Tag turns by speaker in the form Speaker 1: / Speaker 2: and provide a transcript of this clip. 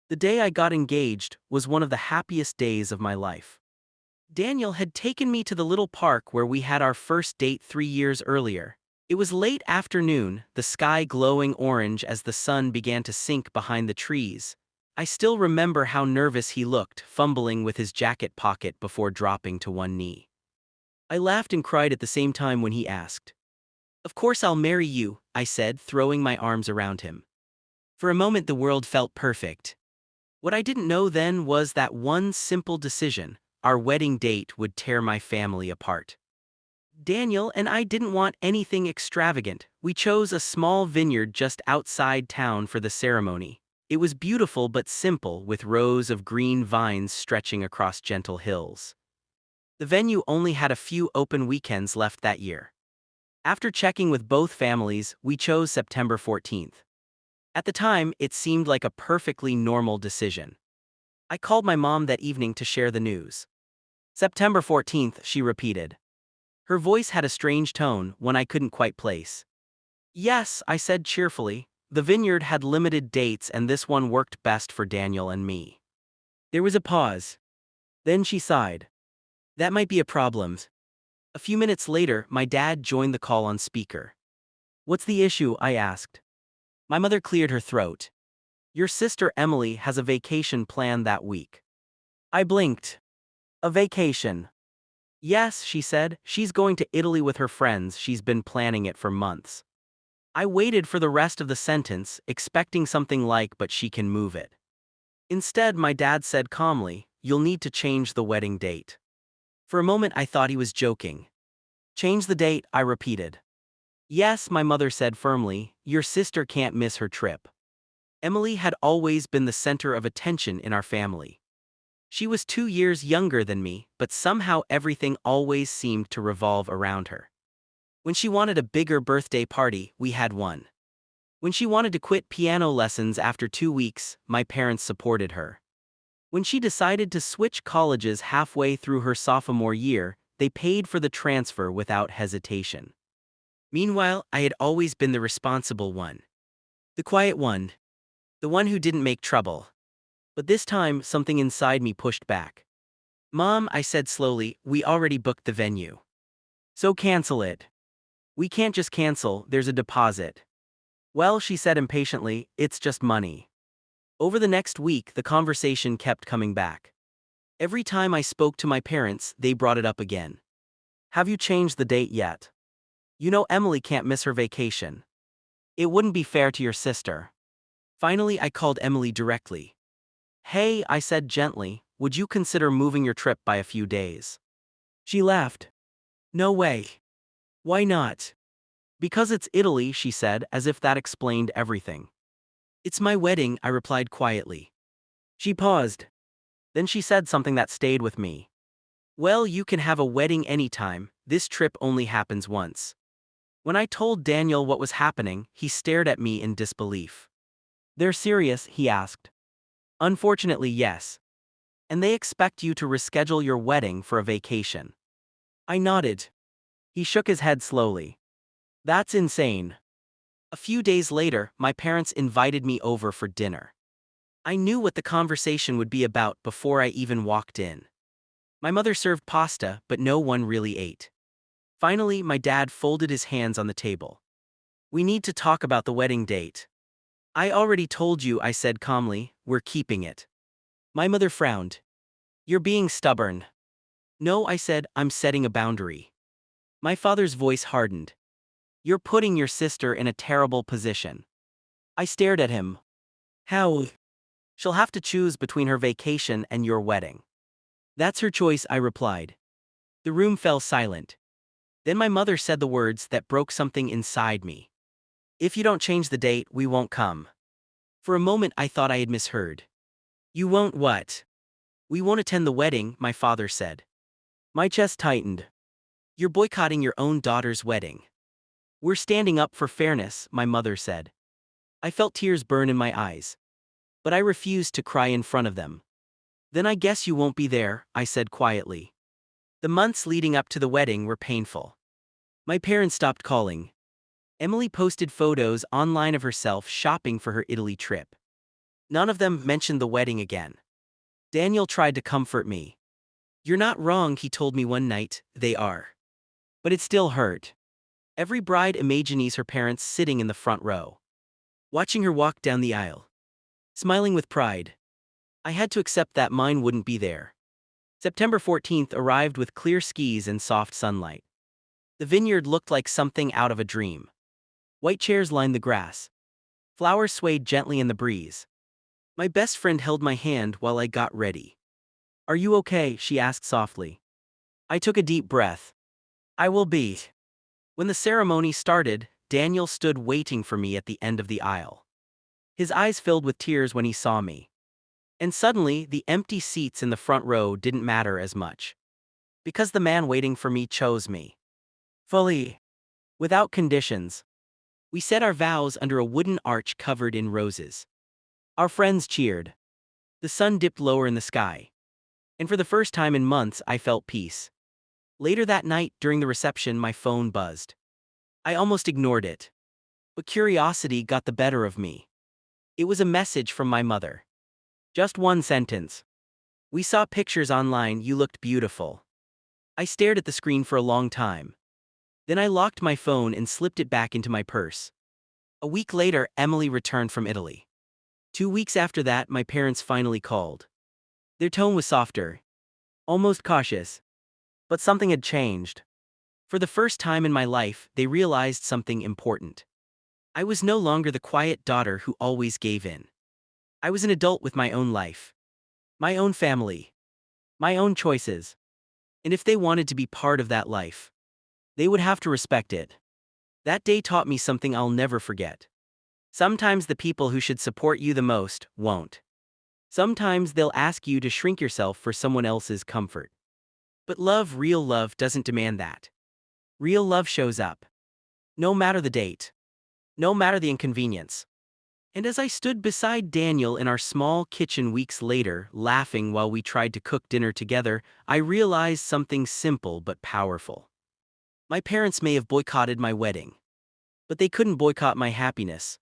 Speaker 1: The day I got engaged was one of the happiest days of my life. Daniel had taken me to the little park where we had our first date 3 years earlier. It was late afternoon, the sky glowing orange as the sun began to sink behind the trees. I still remember how nervous he looked, fumbling with his jacket pocket before dropping to one knee. I laughed and cried at the same time when he asked. "Of course I'll marry you," I said, throwing my arms around him. For a moment the world felt perfect. What I didn't know then was that one simple decision, our wedding date, would tear my family apart. Daniel and I didn't want anything extravagant. We chose a small vineyard just outside town for the ceremony. It was beautiful but simple, with rows of green vines stretching across gentle hills. The venue only had a few open weekends left that year. After checking with both families, we chose September 14th. At the time, it seemed like a perfectly normal decision. I called my mom that evening to share the news. "September 14th, she repeated. Her voice had a strange tone, one I couldn't quite place. "Yes," I said cheerfully. The vineyard had limited dates and this one worked best for Daniel and me. There was a pause. Then she sighed. "That might be a problem." A few minutes later, my dad joined the call on speaker. "What's the issue?" I asked. My mother cleared her throat. "Your sister Emily has a vacation planned that week." I blinked. "A vacation?" "Yes," she said. "She's going to Italy with her friends. She's been planning it for months." I waited for the rest of the sentence, expecting something like, "but she can move it." Instead, my dad said calmly, "You'll need to change the wedding date." For a moment I thought he was joking. "Change the date," I repeated. "Yes," my mother said firmly, "your sister can't miss her trip." Emily had always been the center of attention in our family. She was 2 years younger than me, but somehow everything always seemed to revolve around her. When she wanted a bigger birthday party, we had one. When she wanted to quit piano lessons after 2 weeks, my parents supported her. When she decided to switch colleges halfway through her sophomore year, they paid for the transfer without hesitation. Meanwhile, I had always been the responsible one. The quiet one. The one who didn't make trouble. But this time, something inside me pushed back. "Mom," I said slowly, "we already booked the venue. So cancel it." "We can't just cancel, there's a deposit." "Well," she said impatiently, "it's just money." Over the next week, the conversation kept coming back. Every time I spoke to my parents, they brought it up again. "Have you changed the date yet? You know Emily can't miss her vacation. It wouldn't be fair to your sister." Finally, I called Emily directly. "Hey," I said gently, "would you consider moving your trip by a few days?" She laughed. "No way." "Why not?" "Because it's Italy," she said, as if that explained everything. "It's my wedding," I replied quietly. She paused. Then she said something that stayed with me. "Well, you can have a wedding anytime, this trip only happens once." When I told Daniel what was happening, he stared at me in disbelief. "They're serious?" he asked. "Unfortunately, yes. And they expect you to reschedule your wedding for a vacation." I nodded. He shook his head slowly. "That's insane." A few days later, my parents invited me over for dinner. I knew what the conversation would be about before I even walked in. My mother served pasta, but no one really ate. Finally, my dad folded his hands on the table. "We need to talk about the wedding date." "I already told you," I said calmly, "we're keeping it." My mother frowned. "You're being stubborn." "No," I said, "I'm setting a boundary." My father's voice hardened. "You're putting your sister in a terrible position." I stared at him. "How?" "She'll have to choose between her vacation and your wedding." "That's her choice," I replied. The room fell silent. Then my mother said the words that broke something inside me. "If you don't change the date, we won't come." For a moment I thought I had misheard. "You won't what?" "We won't attend the wedding," my father said. My chest tightened. "You're boycotting your own daughter's wedding." "We're standing up for fairness," my mother said. I felt tears burn in my eyes. But I refused to cry in front of them. "Then I guess you won't be there," I said quietly. The months leading up to the wedding were painful. My parents stopped calling. Emily posted photos online of herself shopping for her Italy trip. None of them mentioned the wedding again. Daniel tried to comfort me. "You're not wrong," he told me one night. "They are." But it still hurt. Every bride imagines her parents sitting in the front row, watching her walk down the aisle, smiling with pride. I had to accept that mine wouldn't be there. September 14th arrived with clear skies and soft sunlight. The vineyard looked like something out of a dream. White chairs lined the grass. Flowers swayed gently in the breeze. My best friend held my hand while I got ready. "Are you okay?" she asked softly. I took a deep breath. "I will be." When the ceremony started, Daniel stood waiting for me at the end of the aisle. His eyes filled with tears when he saw me. And suddenly, the empty seats in the front row didn't matter as much. Because the man waiting for me chose me. Fully. Without conditions. We said our vows under a wooden arch covered in roses. Our friends cheered. The sun dipped lower in the sky. And for the first time in months, I felt peace. Later that night, during the reception, my phone buzzed. I almost ignored it. But curiosity got the better of me. It was a message from my mother. Just one sentence. "We saw pictures online, you looked beautiful." I stared at the screen for a long time. Then I locked my phone and slipped it back into my purse. A week later, Emily returned from Italy. 2 weeks after that, my parents finally called. Their tone was softer, almost cautious. But something had changed. For the first time in my life, they realized something important. I was no longer the quiet daughter who always gave in. I was an adult with my own life, my own family, my own choices. And if they wanted to be part of that life, they would have to respect it. That day taught me something I'll never forget. Sometimes the people who should support you the most won't. Sometimes they'll ask you to shrink yourself for someone else's comfort. But love, real love, doesn't demand that. Real love shows up. No matter the date. No matter the inconvenience. And as I stood beside Daniel in our small kitchen weeks later, laughing while we tried to cook dinner together, I realized something simple but powerful. My parents may have boycotted my wedding, but they couldn't boycott my happiness.